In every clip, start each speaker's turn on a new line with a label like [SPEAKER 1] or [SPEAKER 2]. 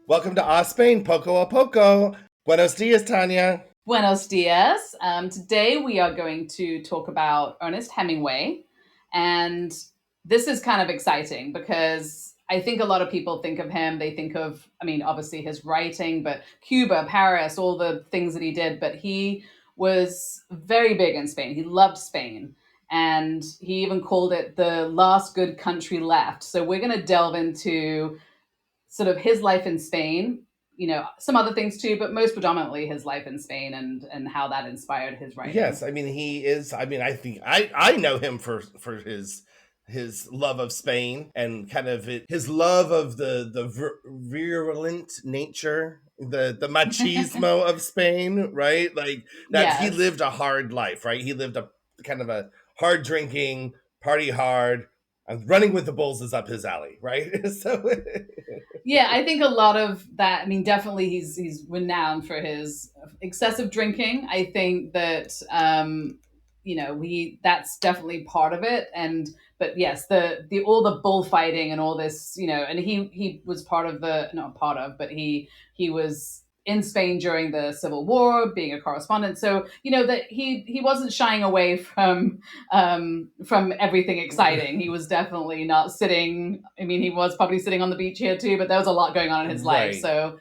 [SPEAKER 1] Welcome to Spain, Poco a Poco. Buenos dias, Tanya.
[SPEAKER 2] Buenos dias. Today we are going to talk about Ernest Hemingway. And this is kind of exciting because I think a lot of people think of him. They think of, obviously his writing, but Cuba, Paris, all the things that he did. But he was very big in Spain. He loved Spain. And he even called it the last good country left. So we're going to delve into sort of his life in Spain, some other things too, but most predominantly his life in Spain and how that inspired his writing.
[SPEAKER 1] Yes, he is. I think I know him for his love of Spain and kind of his love of the virulent nature, the machismo of Spain, right? Like that he
[SPEAKER 2] Yes.
[SPEAKER 1] lived a hard life, right? He lived a kind of a hard drinking, party hard, and running with the bulls is up his alley, right? So
[SPEAKER 2] Yeah, I think a lot of that. Definitely he's renowned for his excessive drinking. I think that we that's definitely part of it. And but yes, the all the bullfighting and all this, and he was part of the not part of, but he was in Spain during the Civil War, being a correspondent. So that he wasn't shying away from everything exciting. He was definitely not sitting. He was probably sitting on the beach here too, but there was a lot going on in his life.
[SPEAKER 1] right.
[SPEAKER 2] So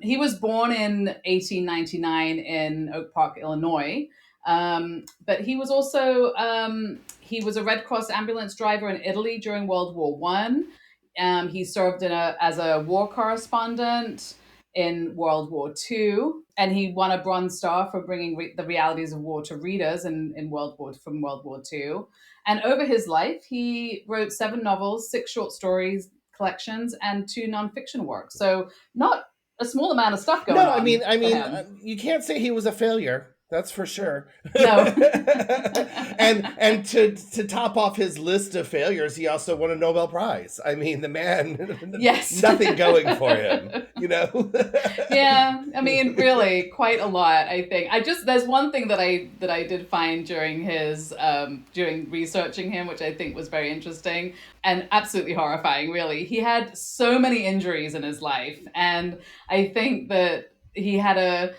[SPEAKER 2] he was born in 1899 in Oak Park, Illinois. But he was also he was a Red Cross ambulance driver in Italy during World War One. He served as a war correspondent in World War II, and he won a Bronze Star for bringing the realities of war to readers in World War II. And over his life, he wrote 7 novels, 6 short stories collections, and 2 nonfiction works. So not a small amount of stuff going
[SPEAKER 1] No,
[SPEAKER 2] on for him.
[SPEAKER 1] you can't say he was a failure. That's for sure.
[SPEAKER 2] No.
[SPEAKER 1] And to top off his list of failures, he also won a Nobel Prize. The man,
[SPEAKER 2] Yes.
[SPEAKER 1] nothing going for him, you know.
[SPEAKER 2] Yeah, really quite a lot. I think there's one thing that I did find during his during researching him, which I think was very interesting and absolutely horrifying. Really, he had so many injuries in his life, and I think that he had a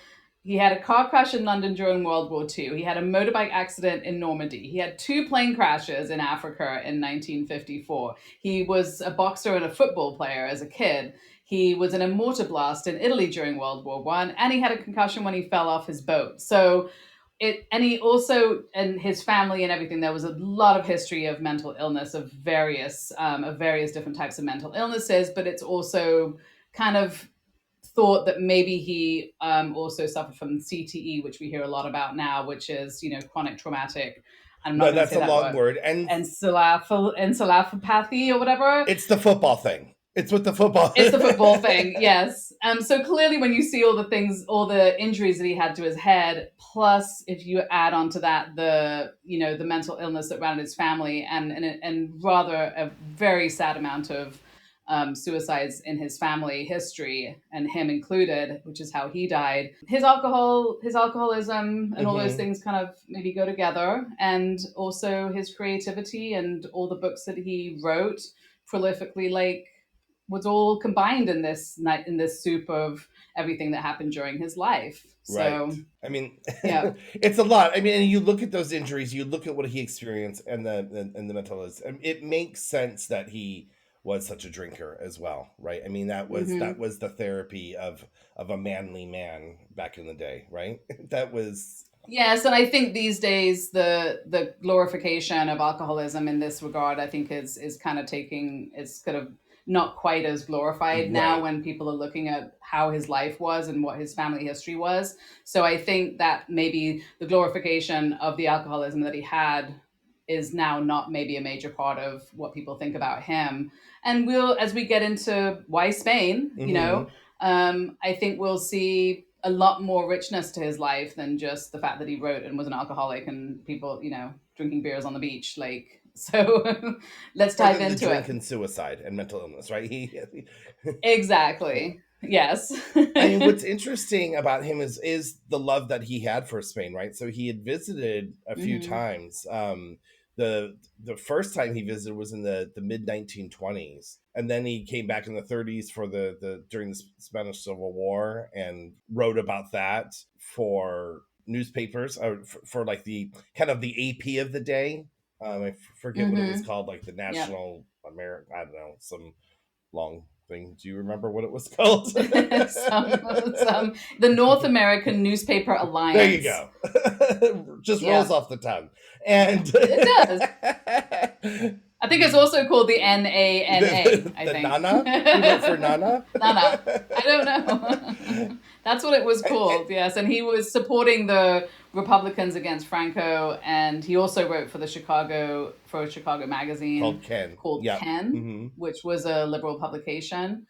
[SPEAKER 2] car crash in London during World War II. He had a motorbike accident in Normandy. He had 2 plane crashes in Africa in 1954. He was a boxer and a football player as a kid. He was in a mortar blast in Italy during World War One, and he had a concussion when he fell off his boat. So and he also, and his family and everything, there was a lot of history of mental illness of various different types of mental illnesses, but it's also kind of thought that maybe he also suffered from CTE, which we hear a lot about now, which is chronic traumatic. I'm not
[SPEAKER 1] No,
[SPEAKER 2] going to
[SPEAKER 1] that's
[SPEAKER 2] say
[SPEAKER 1] a
[SPEAKER 2] that
[SPEAKER 1] long
[SPEAKER 2] word.
[SPEAKER 1] word, and
[SPEAKER 2] Encephalopathy or whatever.
[SPEAKER 1] it's the football thing. It's with the football.
[SPEAKER 2] It's the football thing, yes. So clearly, when you see all the things, all the injuries that he had to his head, plus if you add on to that the mental illness that ran in his family, and rather a very sad amount of suicides in his family history, and him included, which is how he died. His alcoholism, and all those
[SPEAKER 1] Mhm.
[SPEAKER 2] things kind of maybe go together, and also his creativity and all the books that he wrote prolifically, like was all combined in this soup of everything that happened during his life.
[SPEAKER 1] Right.
[SPEAKER 2] So
[SPEAKER 1] I mean,
[SPEAKER 2] yeah.
[SPEAKER 1] it's a lot. And you look at those injuries, you look at what he experienced, and the mental illness. It makes sense that he was such a drinker as well, right? That
[SPEAKER 2] Hmm.
[SPEAKER 1] was the therapy of a manly man back in the day, right? That was
[SPEAKER 2] Yes, and I think these days the glorification of alcoholism in this regard, I think is kind of taking it's kind of not quite as glorified now
[SPEAKER 1] right,
[SPEAKER 2] when people are looking at how his life was and what his family history was. So I think that maybe the glorification of the alcoholism that he had is now not maybe a major part of what people think about him. And we'll, as we get into why Spain,
[SPEAKER 1] hmm
[SPEAKER 2] I think we'll see a lot more richness to his life than just the fact that he wrote and was an alcoholic and people, drinking beers on the beach. Like, so let's
[SPEAKER 1] or
[SPEAKER 2] dive
[SPEAKER 1] than the
[SPEAKER 2] into it.
[SPEAKER 1] drink and suicide and mental illness, right?
[SPEAKER 2] Exactly. Yes.
[SPEAKER 1] What's interesting about him is the love that he had for Spain, right? So he had visited a few
[SPEAKER 2] Hmm.
[SPEAKER 1] times. The first time he visited was in the mid 1920s, and then he came back in the 30s for the during the Spanish Civil War and wrote about that for newspapers, for like the kind of the AP of the day. I forget what it was
[SPEAKER 2] Mm-hmm.
[SPEAKER 1] called, like the
[SPEAKER 2] Yep.
[SPEAKER 1] National American, I don't know, some long thing. Do you remember what it was called?
[SPEAKER 2] some the North American Newspaper
[SPEAKER 1] There you
[SPEAKER 2] Alliance.
[SPEAKER 1] go. Just rolls
[SPEAKER 2] Yep,
[SPEAKER 1] off the tongue. And
[SPEAKER 2] it does. I think it's also called the NANA, I
[SPEAKER 1] the
[SPEAKER 2] think.
[SPEAKER 1] Nana? He wrote for Nana?
[SPEAKER 2] Nana. I don't know. That's what it was called, yes. And he was supporting the Republicans against Franco, and he also wrote for a Chicago
[SPEAKER 1] Called
[SPEAKER 2] magazine
[SPEAKER 1] Ken.
[SPEAKER 2] called
[SPEAKER 1] Yep.
[SPEAKER 2] Ken,
[SPEAKER 1] Hmm.
[SPEAKER 2] which was a liberal publication.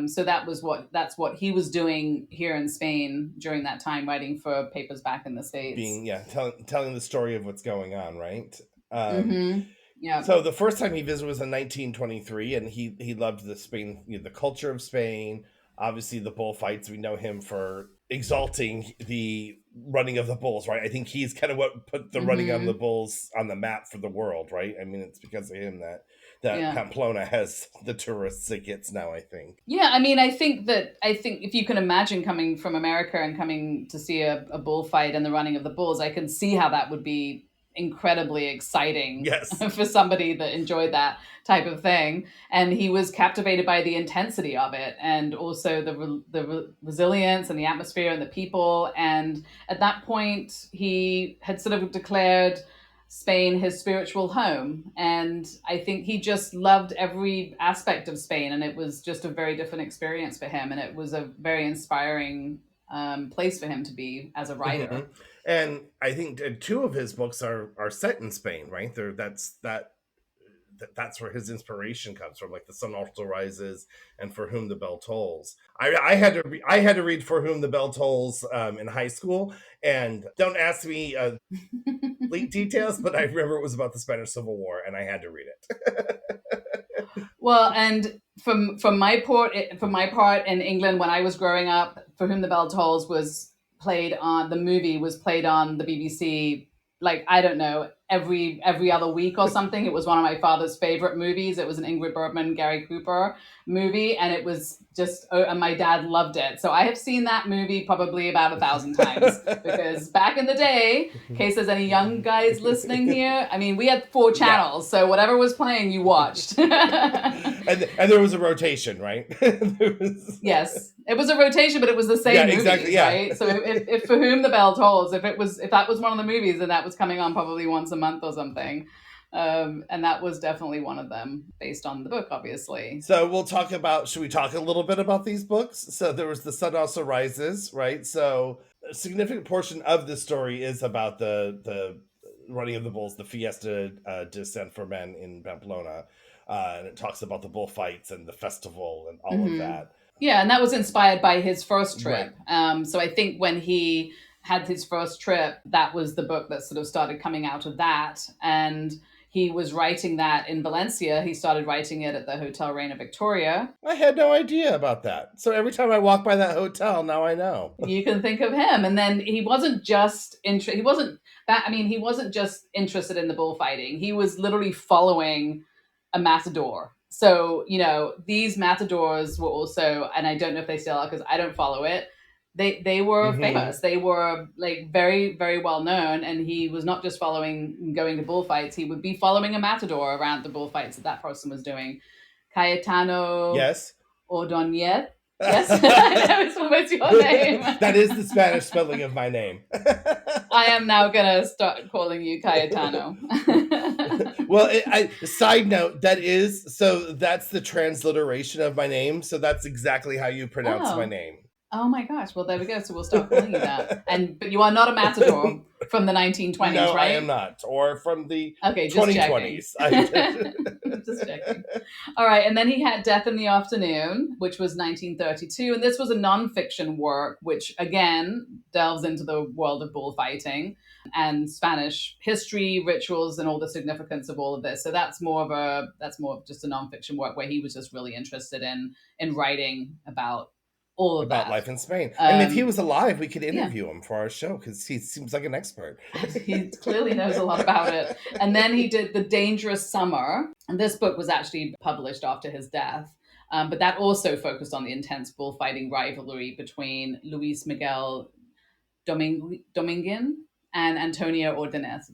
[SPEAKER 2] So that's what he was doing here in Spain during that time, writing for papers back in the States.
[SPEAKER 1] Being, yeah, telling the story of what's going on, right? Um,
[SPEAKER 2] Mm-hmm. Yeah.
[SPEAKER 1] So the first time he visited was in 1923, and he loved the Spain, the culture of Spain. Obviously, the bullfights. We know him for exalting the running of the bulls, right? I think he's kind of what put the running on the
[SPEAKER 2] Mm-hmm.
[SPEAKER 1] bulls on the map for the world, right? I mean, it's because of him that
[SPEAKER 2] Yeah.
[SPEAKER 1] Pamplona has the tourists it gets now, I think.
[SPEAKER 2] Yeah, I mean, I think if you can imagine coming from America and coming to see a bullfight and the running of the bulls, I can see how that would be incredibly exciting
[SPEAKER 1] Yes.
[SPEAKER 2] for somebody that enjoyed that type of thing. And he was captivated by the intensity of it, and also the resilience and the atmosphere and the people. And at that point, he had sort of declared Spain his spiritual home. And I think he just loved every aspect of Spain. And it was just a very different experience for him. And it was a very inspiring place for him to be as a
[SPEAKER 1] Hmm.
[SPEAKER 2] writer.
[SPEAKER 1] And I think two of his books are set in Spain, right? That's where his inspiration comes from, like The Sun Also Rises and For Whom the Bell Tolls. I had to read For Whom the Bell Tolls in high school, and don't ask me complete details, but I remember it was about the Spanish Civil War, and I had to read it.
[SPEAKER 2] Well, and from my part in England when I was growing up, For Whom the Bell Tolls was played on the movie was played on the BBC, like I don't know, every other week or something. It was one of my father's favorite movies. It was an Ingrid Bergman, Gary Cooper movie, and it was just and my dad loved it. So I have seen that movie probably about 1,000 times, because back in the day, in case there's any young guys listening here, I mean, we had four
[SPEAKER 1] Yeah.
[SPEAKER 2] channels, so whatever was playing, you watched.
[SPEAKER 1] And there was a rotation, right?
[SPEAKER 2] Yes, it was a rotation, but it was the
[SPEAKER 1] Yeah,
[SPEAKER 2] same
[SPEAKER 1] exactly.
[SPEAKER 2] movies,
[SPEAKER 1] Yeah.
[SPEAKER 2] right? So if For Whom the Bell Tolls, if that was one of the movies, then that was coming on probably once a month or something, and that was definitely one of them, based on the book, obviously.
[SPEAKER 1] So we'll talk about. Should we talk a little bit about these books? So there was The Sun Also Rises, right? So a significant portion of the story is about the running of the bulls, the Fiesta de San Fermin in Pamplona, and it talks about the bullfights and the festival and all of
[SPEAKER 2] Hmm.
[SPEAKER 1] that.
[SPEAKER 2] Yeah, and that was inspired by his first
[SPEAKER 1] Right.
[SPEAKER 2] trip. So I think when he had his first trip, that was the book that sort of started coming out of that. And he was writing that in Valencia. He started writing it at the Hotel Reina Victoria.
[SPEAKER 1] I had no idea about that. So every time I walk by that hotel, now I know.
[SPEAKER 2] You can think of him. And then he wasn't just he wasn't that I mean, he wasn't just interested in the bullfighting. He was literally following a matador. So, these matadors were also, and I don't know if they still are because I don't follow it. They were
[SPEAKER 1] Hmm.
[SPEAKER 2] famous. They were like very, very well known. And he was not just following going to bullfights, he would be following a matador around the bullfights that person was doing. Cayetano
[SPEAKER 1] Yes.
[SPEAKER 2] Ordonez. Yes, I know it's almost your name.
[SPEAKER 1] That is the Spanish spelling of my name.
[SPEAKER 2] I am now gonna start calling you Cayetano.
[SPEAKER 1] Well, side note, that's the transliteration of my name. So that's exactly how you pronounce my
[SPEAKER 2] Oh,
[SPEAKER 1] name.
[SPEAKER 2] oh my gosh! Well, there we go. So we'll start calling you that. But you are not a matador from the 1920s,
[SPEAKER 1] No, I am
[SPEAKER 2] right?
[SPEAKER 1] not. Or from the
[SPEAKER 2] Okay, just checking.
[SPEAKER 1] 2020s.
[SPEAKER 2] Just checking. All right, and then he had Death in the Afternoon, which was 1932, and this was a nonfiction work, which again delves into the world of bullfighting and Spanish history, rituals, and all the significance of all of this. So that's more of just a nonfiction work where he was just really interested in writing about all of
[SPEAKER 1] about
[SPEAKER 2] that.
[SPEAKER 1] life in Spain. And if he was alive, we could
[SPEAKER 2] Yeah.
[SPEAKER 1] interview him for our show because he seems like an expert.
[SPEAKER 2] He clearly knows a lot about it. And then he did The Dangerous Summer. And this book was actually published after his death. But that also focused on the intense bullfighting rivalry between Luis Miguel Dominguin and Antonio Ordonez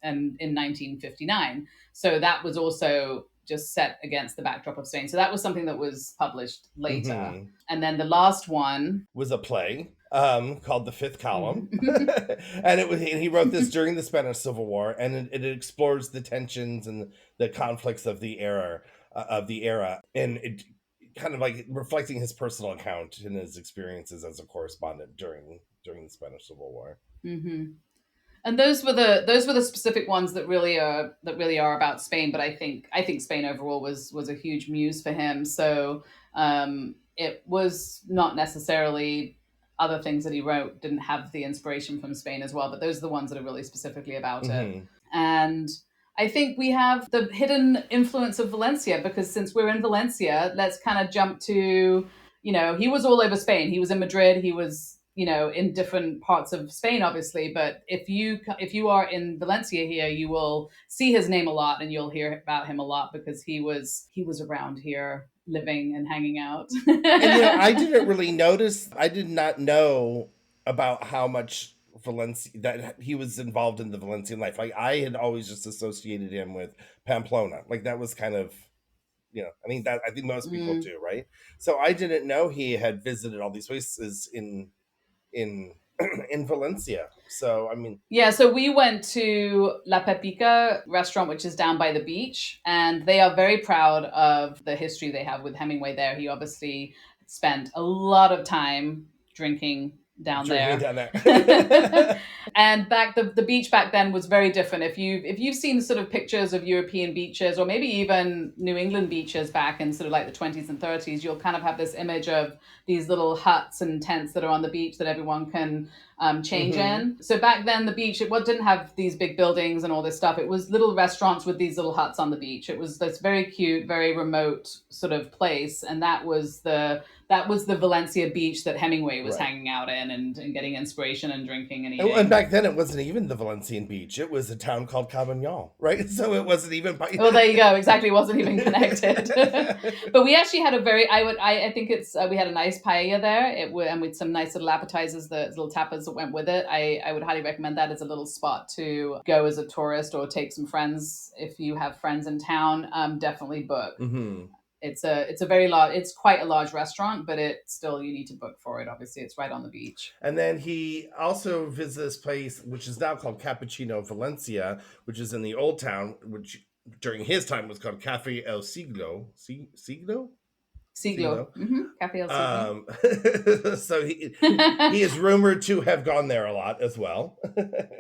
[SPEAKER 2] and in 1959. So that was also just set against the backdrop of Spain. So that was something that was published later. And then the last one
[SPEAKER 1] was a play called The Fifth Column.
[SPEAKER 2] Mm-hmm.
[SPEAKER 1] And he wrote this during the Spanish Civil War, and it explores the tensions and the conflicts of the era, and it kind of like reflecting his personal account and his experiences as a correspondent during the Spanish Civil War.
[SPEAKER 2] Mm-hmm. And those were the specific ones that really are about Spain. But I think Spain overall was a huge muse for him. So it was not necessarily other things that he wrote didn't have the inspiration from Spain as well. But those are the ones that are really specifically about it. And I think we have the hidden influence of Valencia, because since we're in Valencia, let's kind of jump to, he was all over Spain. He was in Madrid. He was, in different parts of Spain, obviously. But if you are in Valencia here, you will see his name a lot and you'll hear about him a lot because he was around here living and hanging out.
[SPEAKER 1] And I didn't really notice. I did not know about how much Valencia that he was involved in the Valencian life. Like I had always just associated him with Pamplona. Like that was kind of, I mean that I think most people do, right? So I didn't know he had visited all these places in in Valencia. So I mean,
[SPEAKER 2] yeah. So we went to La Pepica restaurant, which is down by the beach, and they are very proud of the history they have with Hemingway there. He obviously spent a lot of time drinking down there. And the beach back then was very different. If you've seen sort of pictures of European beaches or maybe even New England beaches back in sort of like the 20s and 30s, you'll kind of have this image of these little huts and tents that are on the beach that everyone can change in. So back then the beach, it didn't have these big buildings and all this stuff. It was little restaurants with these little huts on the beach. It was this very cute, very remote sort of place, and that was the Valencia beach that Hemingway was hanging out in and getting inspiration and drinking and eating.
[SPEAKER 1] And back then it wasn't even the Valencian beach. It was a town called Cabanyal, right? So it wasn't even...
[SPEAKER 2] Well, there you go. Exactly. It wasn't even connected. But we actually had I think it's, we had a nice paella there and with some nice little appetizers, the little tapas that went with it. I would highly recommend that as a little spot to go as a tourist or take some friends. If you have friends in town, definitely book. It's a very large, it's quite a large restaurant, but you need to book for it. Obviously, it's right on the beach.
[SPEAKER 1] And then he also visits this place, which is now called Cappuccino Valencia, which is in the old town, which during his time was called Cafe El Siglo. Siglo?
[SPEAKER 2] Siglo. Cafe El Siglo.
[SPEAKER 1] So he is rumored to have gone there a lot as well.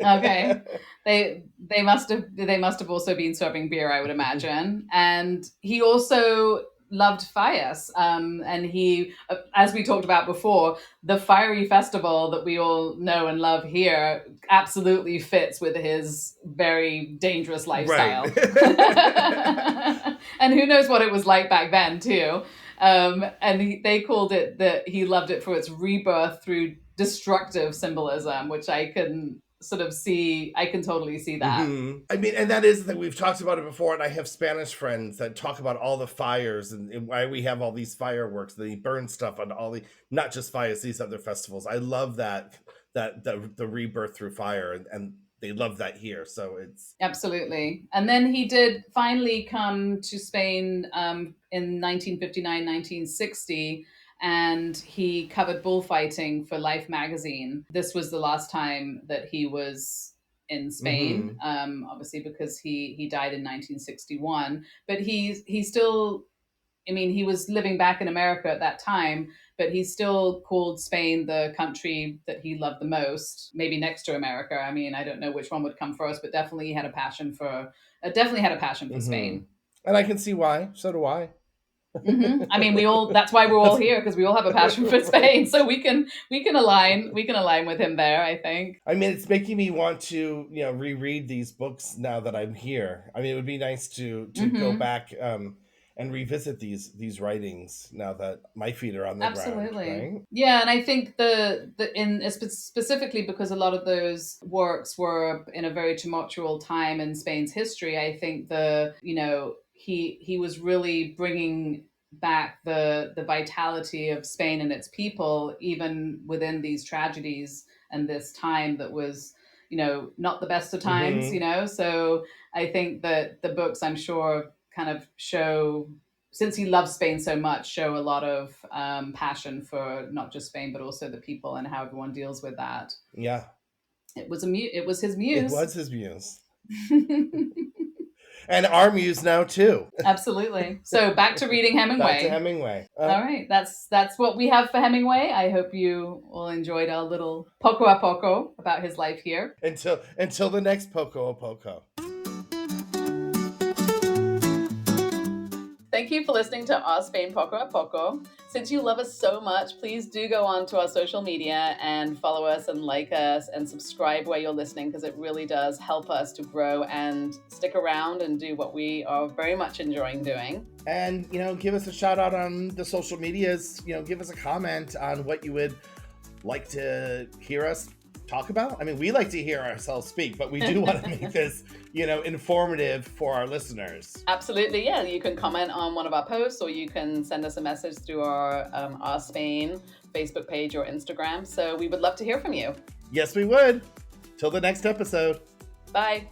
[SPEAKER 2] Okay. They must have also been serving beer, I would imagine. And he also loved fires. And he, as we talked about before, the fiery festival that we all know and love here absolutely fits with his very dangerous lifestyle. Right. And who knows what it was like back then too. And they called it that he loved it for its rebirth through destructive symbolism, which I can sort of see. I can totally see that.
[SPEAKER 1] I mean, and that is that we've talked about it before, and I have Spanish friends that talk about all the fires and why we have all these fireworks. They burn stuff on all the, not just fires, these other festivals. I love that the rebirth through fire, and they love that here. So it's
[SPEAKER 2] absolutely. And then he did finally come to Spain in 1959, 1960, and he covered bullfighting for Life magazine. This was the last time that he was in Spain, obviously because he died in 1961. But he still, I mean, he was living back in America at that time, but he still called Spain the country that he loved the most, maybe next to America. I mean, I don't know which one would come first, but definitely he had a passion for Spain.
[SPEAKER 1] And I can see why. So do I.
[SPEAKER 2] I mean, that's why we're all here, because we all have a passion for Spain. So we can align with him there, I think.
[SPEAKER 1] I mean, it's making me want to, reread these books now that I'm here. I mean, it would be nice to go back and revisit these writings now that my feet are on the ground,
[SPEAKER 2] Absolutely.
[SPEAKER 1] right?
[SPEAKER 2] Yeah, and I think specifically because a lot of those works were in a very tumultuous time in Spain's history. I think he was really bringing back the vitality of Spain and its people, even within these tragedies and this time that was, not the best of times.
[SPEAKER 1] Mm-hmm.
[SPEAKER 2] So I think that the books, I'm sure, kind of show, since he loves Spain so much, show a lot of passion for not just Spain but also the people and how everyone deals with that.
[SPEAKER 1] Yeah,
[SPEAKER 2] It was his
[SPEAKER 1] it
[SPEAKER 2] muse.
[SPEAKER 1] was his muse. And our muse now too.
[SPEAKER 2] Absolutely. So back to reading
[SPEAKER 1] Back to
[SPEAKER 2] Hemingway.
[SPEAKER 1] Hemingway.
[SPEAKER 2] All right, that's what we have for Hemingway. I hope you all enjoyed our little poco a poco about his life here.
[SPEAKER 1] Until the next Poco a Poco.
[SPEAKER 2] Thank you for listening to Our Spain Poco a Poco. Since you love us so much, please do go on to our social media and follow us and like us and subscribe where you're listening, because it really does help us to grow and stick around and do what we are very much enjoying doing.
[SPEAKER 1] And, give us a shout out on the social medias. Give us a comment on what you would like to hear us talk about. I mean, we like to hear ourselves speak, but we do want to make this, informative for our listeners.
[SPEAKER 2] Absolutely, yeah. You can comment on one of our posts, or you can send us a message through our Spain Facebook page or Instagram. So we would love to hear from you.
[SPEAKER 1] Yes, we would. Till the next episode.
[SPEAKER 2] Bye.